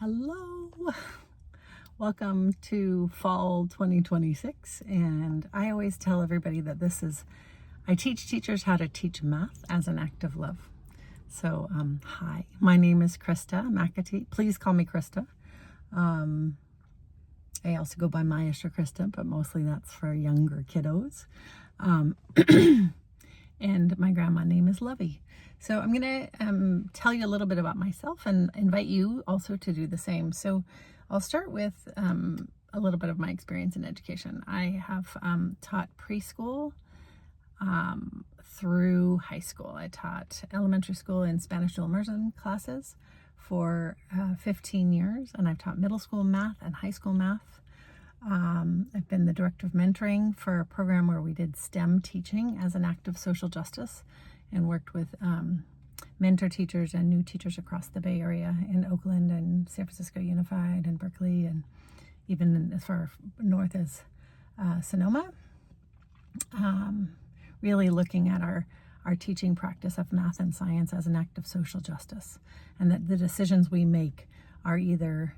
Hello, welcome to fall 2026. And I always tell everybody that I teach teachers how to teach math as an act of love. So, hi, my name is Krista McAtee. Please call me Krista. I also go by Maestra Krista, but mostly that's for younger kiddos. And my grandma name is Lovey. So I'm going to tell you a little bit about myself and invite you also to do the same. So I'll start with a little bit of my experience in education. I have taught preschool through high school. I taught elementary school in Spanish dual immersion classes for 15 years, and I've taught middle school math and high school math. I've been the director of mentoring for a program where we did STEM teaching as an act of social justice and worked with mentor teachers and new teachers across the Bay Area in Oakland and San Francisco Unified and Berkeley and even as far north as Sonoma. Really looking at our teaching practice of math and science as an act of social justice, and that the decisions we make are either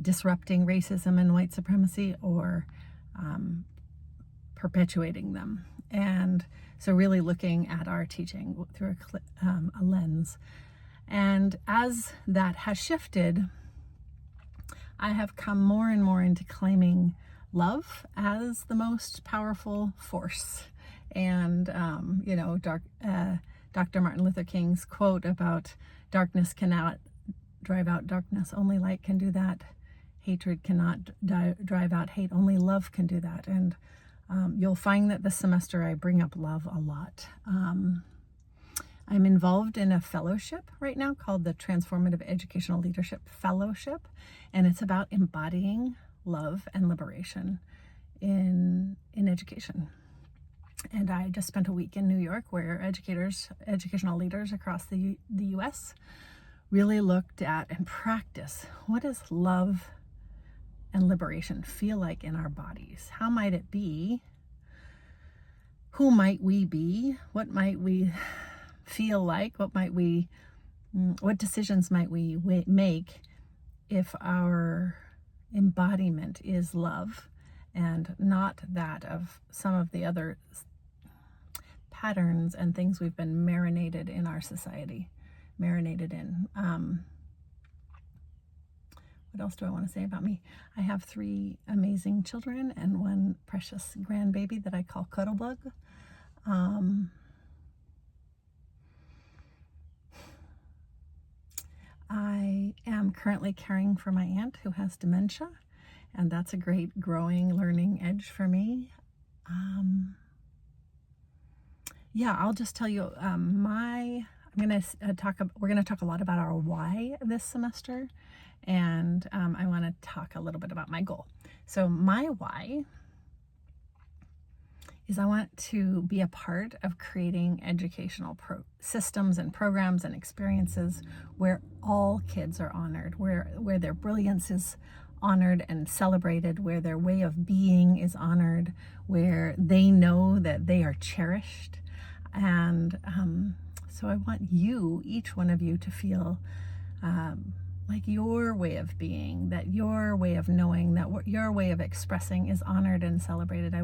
disrupting racism and white supremacy or perpetuating them. And so really looking at our teaching through a lens. And as that has shifted, I have come more and more into claiming love as the most powerful force. And, Dr. Martin Luther King's quote about darkness cannot drive out darkness, only light can do that. Hatred cannot drive out hate, only love can do that. And you'll find that this semester I bring up love a lot. I'm involved in a fellowship right now called the Transformative Educational Leadership Fellowship, and it's about embodying love and liberation in education. And I just spent a week in New York where educational leaders across the U.S. really looked at and practice what does love and liberation feel like in our bodies? How might it be? Who might we be? What might we feel like? What decisions might we make if our embodiment is love and not that of some of the other patterns and things we've been marinated in our society, What else do I want to say about me? I have 3 amazing children and 1 precious grandbaby that I call Cuddlebug. I am currently caring for my aunt who has dementia, and that's a great growing, learning edge for me. I'll just tell you, we're going to talk a lot about our why this semester, and I want to talk a little bit about my goal. So my why is I want to be a part of creating educational systems and programs and experiences where all kids are honored, where their brilliance is honored and celebrated, where their way of being is honored, where they know that they are cherished. And so I want you, each one of you, to feel like your way of being, that your way of knowing, that your way of expressing is honored and celebrated.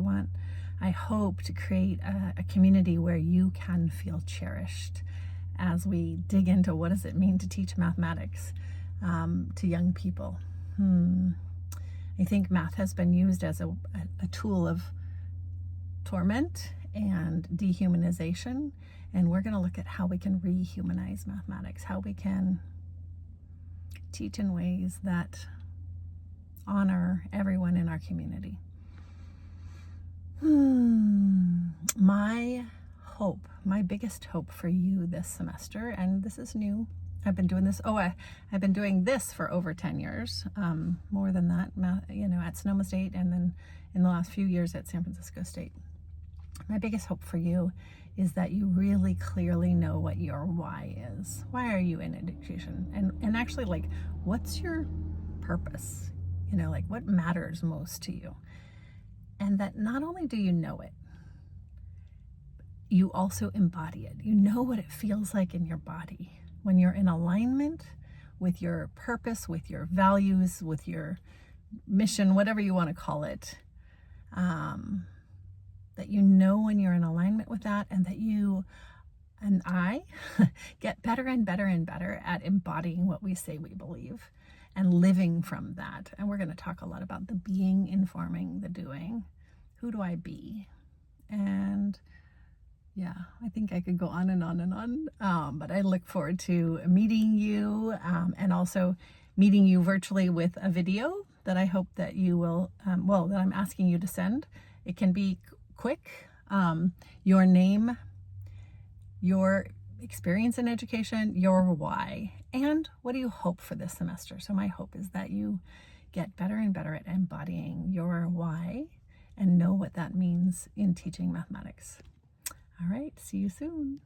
I hope to create a community where you can feel cherished as we dig into what does it mean to teach mathematics to young people. I think math has been used as a tool of torment and dehumanization, and we're going to look at how we can rehumanize mathematics, how we can teach in ways that honor everyone in our community. My biggest hope for you this semester, and this is new, I've been doing this for over 10 years, more than that, at Sonoma State, and then in the last few years at San Francisco State. My biggest hope for you is that you really clearly know what your why is. Why are you in education? And actually, like, what's your purpose? What matters most to you? And that not only do you know it, you also embody it. You know what it feels like in your body when you're in alignment with your purpose, with your values, with your mission, whatever you want to call it. That you know when you're in alignment with that, and that you and I get better and better and better at embodying what we say we believe and living from that. And we're going to talk a lot about the being informing the doing. Who do I be? And yeah, I think I could go on and on and on, but I look forward to meeting you, and also meeting you virtually with a video that I hope that you will, that I'm asking you to send. It can be quick, your name, your experience in education, your why, and what do you hope for this semester. So my hope is that you get better and better at embodying your why and know what that means in teaching mathematics. All right, see you soon.